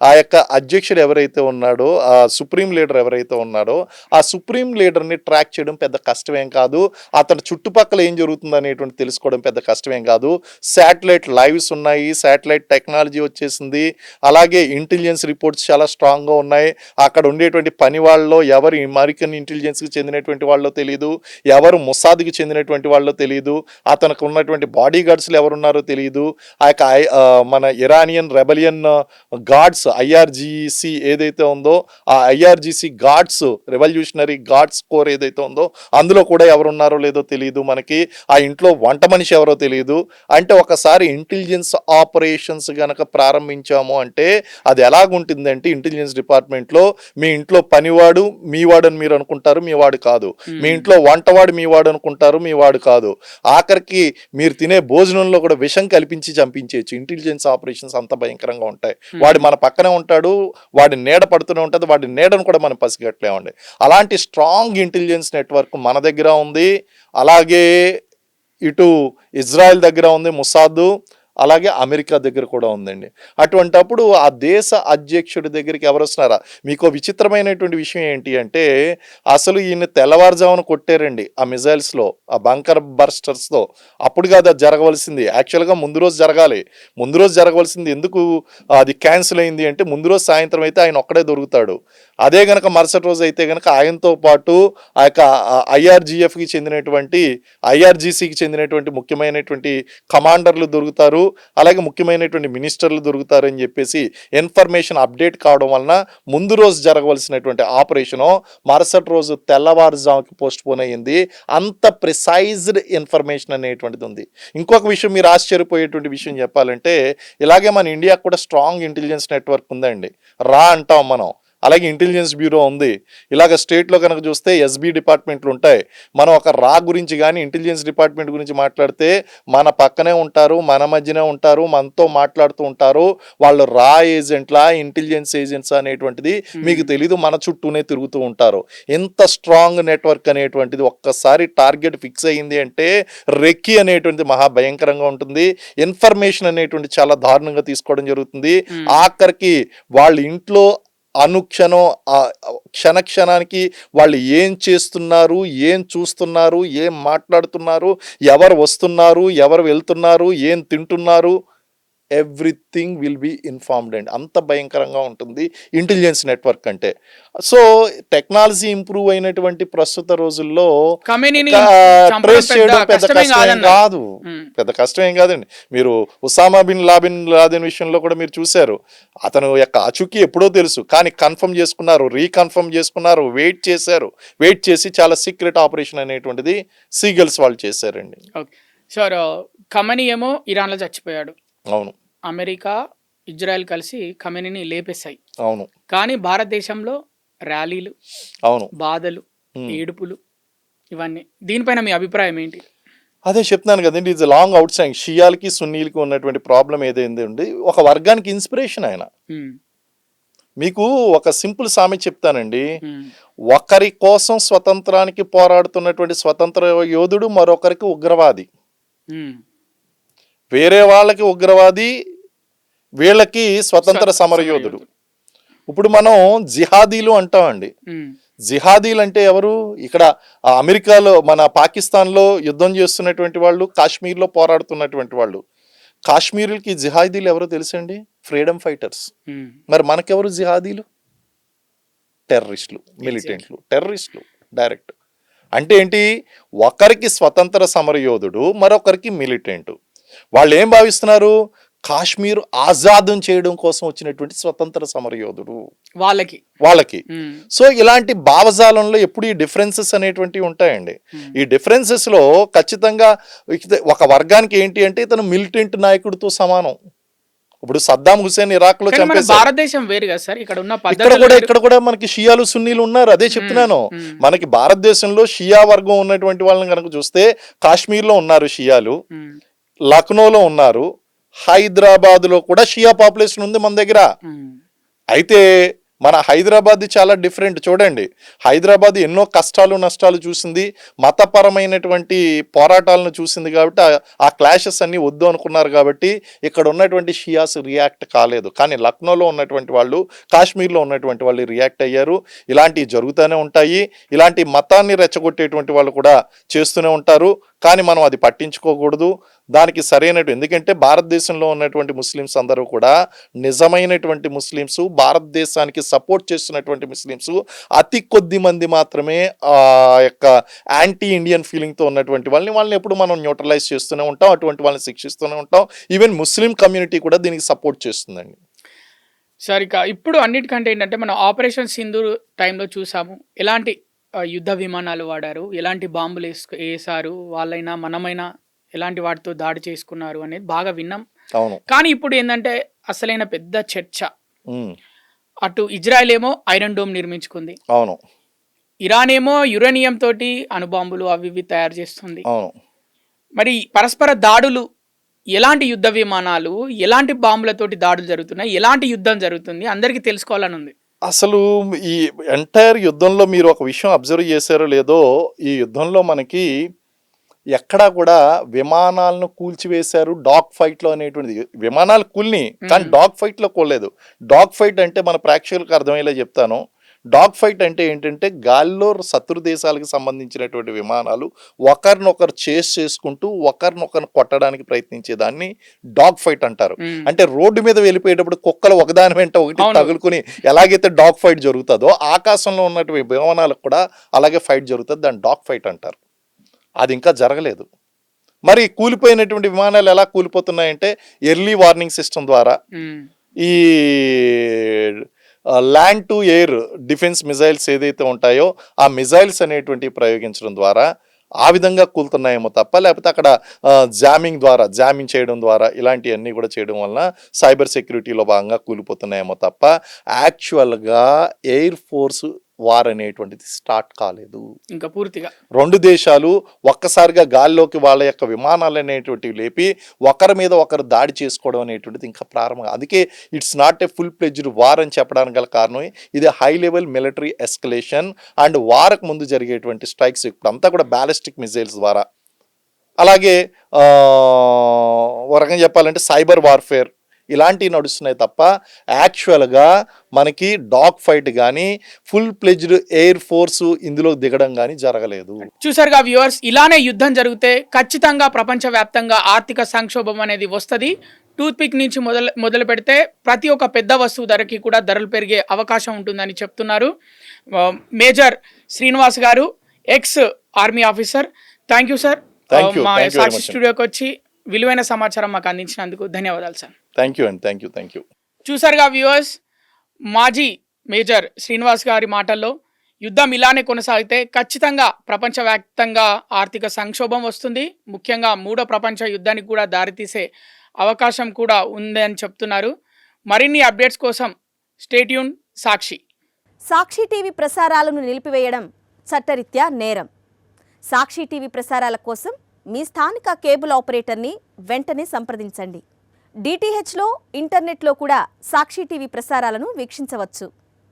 ఆ యొక్క అధ్యక్షుడు ఎవరైతే ఉన్నాడో, ఆ సుప్రీం లీడర్ ఎవరైతే ఉన్నాడో ఆ సుప్రీం లీడర్ని ట్రాక్ చేయడం పెద్ద కష్టమేం కాదు. అతని చుట్టుపక్కల ఏం జరుగుతుంది అనేటువంటి తెలుసుకోవడం పెద్ద కష్టమేం కాదు. శాటిలైట్ లైవ్స్ ఉన్నాయి, శాటిలైట్ టెక్నాలజీ వచ్చేసింది. అలాగే ఇంటెలిజెన్స్ రిపోర్ట్స్ చాలా స్ట్రాంగ్గా ఉన్నాయి. అక్కడ ఉండేటువంటి పని వాళ్ళలో ఎవరు అమెరికన్ ఇంటెలిజెన్స్కి చెందినటువంటి వాళ్ళో తెలియదు, ఎవరు మొసాద్కి చెందినటువంటి వాళ్ళో తెలియదు, అతనికి ఉన్నటువంటి బాడీ గార్డ్స్లు ఎవరున్నారో తెలియదు. ఆ యొక్క మన ఇరానియన్ రెబలియన్ గార్డ్స్ ఐఆర్జీసీ ఏదైతే ఉందో ఆ IRGC guards revolutionary guards core ఏదైతే ఉందో అందులో కూడా ఎవరున్నారో లేదో తెలియదు మనకి. ఆ ఇంట్లో వంట మనిషి ఎవరో తెలియదు. అంటే ఒకసారి ఇంటెలిజెన్స్ ఆపరేషన్స్ గనక ప్రారంభించాము అంటే అది ఎలాగుంటుందంటే ఇంటెలిజెన్స్ డిపార్ట్మెంట్లో మీ ఇంట్లో పనివాడు మీవాడు అని మీరు అనుకుంటారు, మీ వాడు కాదు. మీ ఇంట్లో వంటవాడు మీవాడు అనుకుంటారు, మీ వాడు కాదు. ఆఖరికి మీరు తినే భోజనంలో కూడా విషం కల్పించి చంపించేయచ్చు. ఇంటెలిజెన్స్ ఆపరేషన్స్ అంత భయంకరంగా ఉంటాయి. వాడు మన పక్కనే ఉంటాడు, వాడి నీడ పడుతూనే ఉంటుంది, వాడి నీడను కూడా మనం పసిగట్టలేమండి. అలాంటి స్ట్రాంగ్ ఇంటెలిజెన్స్ నెట్వర్క్ మన దగ్గర ఉంది. అలాగే ఇటు ఇజ్రాయెల్ దగ్గర ఉంది మొసాద్, అలాగే అమెరికా దగ్గర కూడా ఉందండి. అటువంటప్పుడు ఆ దేశ అధ్యక్షుడి దగ్గరికి ఎవరు వస్తున్నారా? మీకు విచిత్రమైనటువంటి విషయం ఏంటి అంటే అసలు ఈయన తెల్లవారుజామున కొట్టారండి ఆ మిజైల్స్లో, ఆ బంకర్ బర్స్టర్స్తో. అప్పుడు కాదు అది జరగవలసింది, యాక్చువల్గా ముందు రోజు జరగాలి. ముందు రోజు జరగవలసింది ఎందుకు అది క్యాన్సిల్ అయింది అంటే ముందు రోజు సాయంత్రం అయితే ఆయన ఒక్కడే దొరుకుతాడు. అదే గనక మరుసటి రోజు అయితే గనక ఆయనతో పాటు ఆ యొక్క ఐఆర్జిఎఫ్కి చెందినటువంటి ఐఆర్జీసీకి చెందినటువంటి ముఖ్యమైనటువంటి కమాండర్లు దొరుకుతారు, అలాగే ముఖ్యమైనటువంటి మినిస్టర్లు దొరుకుతారని చెప్పేసి ఇన్ఫర్మేషన్ అప్డేట్ కావడం వలన ముందు రోజు జరగవలసినటువంటి ఆపరేషను మరుసటి రోజు తెల్లవారుజాముకి పోస్ట్ పోన్ అయ్యింది. అంత ప్రిసైజ్డ్ ఇన్ఫర్మేషన్ అనేటువంటిది ఉంది. ఇంకొక విషయం మీరు ఆశ్చర్యపోయేటువంటి విషయం చెప్పాలంటే ఇలాగే మన ఇండియాకు కూడా స్ట్రాంగ్ ఇంటెలిజెన్స్ నెట్వర్క్ ఉందండి. రా అంటాం మనం. అలాగే ఇంటెలిజెన్స్ బ్యూరో ఉంది. ఇలాగ స్టేట్లో కనుక చూస్తే ఎస్బీ డిపార్ట్మెంట్లు ఉంటాయి. మనం ఒక రా గురించి కానీ ఇంటెలిజెన్స్ డిపార్ట్మెంట్ గురించి మాట్లాడితే మన పక్కనే ఉంటారు, మన మధ్యనే ఉంటారు, మనతో మాట్లాడుతూ ఉంటారు. వాళ్ళు రా ఏజెంట్లా ఇంటెలిజెన్స్ ఏజెంట్స్ అనేటువంటిది మీకు తెలీదు, మన చుట్టూనే తిరుగుతూ ఉంటారు. ఎంత స్ట్రాంగ్ నెట్వర్క్ అనేటువంటిది ఒక్కసారి టార్గెట్ ఫిక్స్ అయ్యింది అంటే రెక్కి అనేటువంటిది మహాభయంకరంగా ఉంటుంది. ఇన్ఫర్మేషన్ అనేటువంటి చాలా దారుణంగా తీసుకోవడం జరుగుతుంది. ఆఖరికి వాళ్ళ ఇంట్లో అనుక్షణం క్షణానికి వాళ్ళు ఏం చేస్తున్నారు, ఏం చూస్తున్నారు, ఏం మాట్లాడుతున్నారు, ఎవరు వస్తున్నారు, ఎవరు వెళ్తున్నారు, ఏం తింటున్నారు, everything will be informed and అంత భయంకరంగా ఉంటుంది ఇంటెలిజెన్స్ నెట్వర్క్ అంటే. సో టెక్నాలజీ ఇంప్రూవ్ అయినటువంటి ప్రస్తుత రోజుల్లో ఖమేనీని ట్రేస్ చేయడం పెద్ద కష్టమేం కష్టం కాదన్నారు. కాదు, పెద్ద కష్టం ఏం కాదండి. మీరు ఉసామా బిన్ లాదెన్ విషయంలో కూడా మీరు చూశారు, అతను యొక్క అచుకి ఎప్పుడో తెలుసు, కానీ కన్ఫర్మ్ చేసుకున్నారు, రీకన్ఫర్మ్ చేసుకున్నారు, వెయిట్ చేశారు, వెయిట్ చేసి చాలా సీక్రెట్ ఆపరేషన్ అనేటువంటిది సీగల్స్ వాళ్ళు చేశారండి. ఓకే సార్, ఖమేనీ ఏమో ఇరాన్లో చచ్చిపోయాడు, అవును అమెరికా ఇజ్రాయెల్ కలిసి ఖమేనీని లేపేశాయి. అవును కానీ భారతదేశంలో ర్యాలీలు, అవును బాధలు, Hmm. ఏడుపులు ఇవన్నీ. దీనిపైన మీ అభిప్రాయం ఏంటి? అదే చెప్తున్నాను కదండి, ఇట్స్ లాంగ్ అవుట్ సైడ్. షియాలకి సున్నీలకి ఉన్నటువంటి ప్రాబ్లం ఏదైంది ఉంది, ఒక వర్గానికి ఇన్స్పిరేషన్ ఆయన. Hmm. మీకు ఒక సింపుల్ సామెత చెప్తానండి, Hmm. ఒకరి కోసం స్వతంత్రానికి పోరాడుతున్నటువంటి స్వతంత్ర యోధుడు మరొకరికి ఉగ్రవాది. Hmm. వేరే వాళ్ళకి ఉగ్రవాది, వీళ్ళకి స్వతంత్ర సమరయోధుడు. ఇప్పుడు మనం జిహాదీలు అంటామండి. Hmm. జిహాదీలు అంటే ఎవరు? ఇక్కడ అమెరికాలో, మన పాకిస్తాన్లో యుద్ధం చేస్తున్నటువంటి వాళ్ళు, కాశ్మీర్లో పోరాడుతున్నటువంటి వాళ్ళు. కాశ్మీరులకి జిహాదీలు ఎవరో తెలుసండి? Freedom fighters. Hmm. మరి మనకెవరు జిహాదీలు? టెర్రరిస్టులు, మిలిటెంట్లు, టెర్రరిస్టులు డైరెక్ట్. అంటే ఏంటి? ఒకరికి స్వతంత్ర సమరయోధుడు, మరొకరికి మిలిటెంట్. వాళ్ళు ఏం భావిస్తున్నారు? కాశ్మీర్ ఆజాదం చేయడం కోసం వచ్చినటువంటి స్వతంత్ర సమరయోధుడు వాళ్ళకి. Hmm. సో ఇలాంటి భావజాలంలో ఎప్పుడు ఈ డిఫరెన్సెస్ అనేటువంటివి ఉంటాయండి. Hmm. ఈ డిఫరెన్సెస్ లో ఖచ్చితంగా ఒక వర్గానికి ఏంటి అంటే ఇతను మిలిటెంట్ నాయకుడితో సమానం. ఇప్పుడు సద్దాం హుసేన్ ఇరాక్ లో కానీ మన చంపేశారు. భారతదేశం వేరు కదా సార్, ఇక్కడ ఉన్న ఇక్కడ కూడా మనకి షియాలు సున్నీలు ఉన్నారు. అదే చెప్తున్నాను, మనకి భారతదేశంలో షియా వర్గం ఉన్నటువంటి వాళ్ళని కనుక చూస్తే కాశ్మీర్లో ఉన్నారు షియాలు, లక్నోలో ఉన్నారు, హైదరాబాద్ లో కూడా షియా పాపులేషన్ ఉంది మన దగ్గర. అయితే మన హైదరాబాద్ చాలా డిఫరెంట్. చూడండి, హైదరాబాద్ ఎన్నో కష్టాలు నష్టాలు చూసింది, మతపరమైనటువంటి పోరాటాలను చూసింది, కాబట్టి ఆ క్లాషెస్ అన్ని వద్దు అనుకున్నారు, కాబట్టి ఇక్కడ ఉన్నటువంటి షియాస్ రియాక్ట్ కాలేదు. కానీ లక్నోలో ఉన్నటువంటి వాళ్ళు, కాశ్మీర్లో ఉన్నటువంటి వాళ్ళు రియాక్ట్ అయ్యారు. ఇలాంటివి జరుగుతూనే ఉంటాయి. ఇలాంటి మతాన్ని రెచ్చగొట్టేటువంటి వాళ్ళు కూడా చేస్తూనే ఉంటారు. కానీ మనం అది పట్టించుకోకూడదు, దానికి సరైనటువంటి, ఎందుకంటే భారతదేశంలో ఉన్నటువంటి ముస్లిమ్స్ అందరూ కూడా నిజమైనటువంటి ముస్లిమ్స్, భారతదేశానికి సపోర్ట్ చేస్తున్నటువంటి ముస్లిమ్స్ అతి కొద్ది మంది మాత్రమే ఆ యొక్క యాంటీ ఇండియన్ ఫీలింగ్తో ఉన్నటువంటి వాళ్ళని ఎప్పుడు మనం న్యూట్రలైజ్ చేస్తూనే ఉంటాం, అటువంటి వాళ్ళని శిక్షిస్తూనే ఉంటాం. ఈవెన్ ముస్లిం కమ్యూనిటీ కూడా దీనికి సపోర్ట్ చేస్తుందండి. సరే, ఇప్పుడు అన్నిటికంటే ఏంటంటే మనం ఆపరేషన్ సింధూర్ టైంలో చూసాము, ఎలాంటి యుద్ధ విమానాలు వాడారు, ఎలాంటి బాంబులు వేసారు, వాళ్ళైనా మనమైనా ఎలాంటి వాటితో దాడి చేసుకున్నారు అనేది బాగా విన్నాం. అవును. కానీ ఇప్పుడు ఏంటంటే అసలైన పెద్ద చర్చ, అటు ఇజ్రాయెల్ ఏమో ఐరన్ డోమ్ నిర్మించుకుంది, అవును, ఇరాన్ ఏమో యురేనియం తోటి అణుబాంబులు అవి ఇవి తయారు చేస్తుంది. అవును. మరి పరస్పర దాడులు, ఎలాంటి యుద్ధ విమానాలు, ఎలాంటి బాంబులతోటి దాడులు జరుగుతున్నాయి, ఎలాంటి యుద్ధం జరుగుతుంది, అందరికీ తెలుసుకోవాలని ఉంది. అసలు ఈ ఎంటైర్ యుద్ధంలో మీరు ఒక విషయం అబ్జర్వ్ చేశారో లేదో, ఈ యుద్ధంలో మనకి ఎక్కడా కూడా విమానాలను కూల్చివేశారు డాగ్ ఫైట్లో అనేటువంటిది. విమానాలు కూల్ని, కానీ డాగ్ ఫైట్లో కూలలేదు. డాగ్ ఫైట్ అంటే మన ప్రేక్షకులకు అర్థమయ్యేలా చెప్తాను. డాగ్ ఫైట్ అంటే ఏంటంటే గాల్లో శత్రు దేశాలకు సంబంధించినటువంటి విమానాలు ఒకరినొకరు చేస్ చేసుకుంటూ ఒకరినొకరు కొట్టడానికి ప్రయత్నించేదాన్ని డాగ్ ఫైట్ అంటారు. అంటే రోడ్డు మీద వెళ్ళిపోయేటప్పుడు కుక్కలు ఒకదాని వెంట ఒకటి తగులుకుని ఎలాగైతే డాగ్ ఫైట్ జరుగుతుందో, ఆకాశంలో ఉన్నటువంటి విమానాలకు కూడా అలాగే ఫైట్ జరుగుతుంది, దాన్ని డాగ్ ఫైట్ అంటారు. అది ఇంకా జరగలేదు. మరి కూలిపోయినటువంటి విమానాలు ఎలా కూలిపోతున్నాయంటే ఎర్లీ వార్నింగ్ సిస్టమ్ ద్వారా, ఈ land to air defence missiles ఏదైతే ఉంటాయో ఆ మిజైల్స్ అనేటువంటి ప్రయోగించడం ద్వారా ఆ విధంగా కూలుతున్నాయేమో తప్ప, లేకపోతే అక్కడ జామింగ్ చేయడం ద్వారా ఇలాంటివన్నీ కూడా చేయడం వలన సైబర్ సెక్యూరిటీలో భాగంగా కూలిపోతున్నాయేమో తప్ప యాక్చువల్గా ఎయిర్ ఫోర్స్ వార్ అనేటువంటిది స్టార్ట్ కాలేదు ఇంకా పూర్తిగా. రెండు దేశాలు ఒక్కసారిగా గాల్లోకి వాళ్ళ యొక్క విమానాలు అనేటువంటివి లేపి ఒకరి మీద ఒకరు దాడి చేసుకోవడం అనేటువంటిది ఇంకా ప్రారంభం. అందుకే it's not a full pledged war అని చెప్పడానికి గల కారణం ఇది high level military escalation and వార్కు ముందు జరిగేటువంటి స్ట్రైక్స్ ఇప్పుడు అంతా కూడా బ్యాలిస్టిక్ మిజైల్స్ ద్వారా, అలాగే ఒక రకంగా చెప్పాలంటే సైబర్ వార్ఫేర్ ఇలాంటివి నడుస్తున్నాయి తప్ప యాక్చువల్గా మనకి డాగ్ ఫైట్ కానీ ఫుల్ ప్లెజ్డ్ ఎయిర్ ఫోర్స్ ఇందులో దిగడం కానీ జరగలేదు. చూసారుగా వ్యూవర్స్, ఇలానే యుద్ధం జరిగితే ఖచ్చితంగా ప్రపంచవ్యాప్తంగా ఆర్థిక సంక్షోభం అనేది వస్తుంది. టూత్ పిక్ నుంచి మొదలు పెడితే ప్రతి ఒక్క పెద్ద వస్తువు ధరకి కూడా ధరలు పెరిగే అవకాశం ఉంటుందని చెప్తున్నారు మేజర్ శ్రీనివాస్ గారు, ex army officer. Thank you sir, మా సాక్షి స్టూడియోకి వచ్చి విలువైన సమాచారం మాకు అందించినందుకు ధన్యవాదాలు సార్. థ్యాంక్ యూ అండి, థ్యాంక్ యూ. చూసారుగా వ్యూవర్స్, మాజీ మేజర్ శ్రీనివాస్ గారి మాటల్లో యుద్ధం ఇలానే కొనసాగితే ఖచ్చితంగా ప్రపంచవ్యాప్తంగా ఆర్థిక సంక్షోభం వస్తుంది, ముఖ్యంగా మూడో ప్రపంచ యుద్ధానికి కూడా దారితీసే అవకాశం కూడా ఉందని చెప్తున్నారు. మరిన్ని అప్డేట్స్ కోసం స్టే ట్యూన్ సాక్షి. సాక్షి టీవీ ప్రసారాలను నిలిపివేయడం చట్టరీత్యా నేరం. సాక్షి టీవీ ప్రసారాల కోసం మీ స్థానిక కేబుల్ ఆపరేటర్ని వెంటనే సంప్రదించండి. డిటిహెచ్లో, ఇంటర్నెట్లో కూడా సాక్షి టీవీ ప్రసారాలను వీక్షించవచ్చు.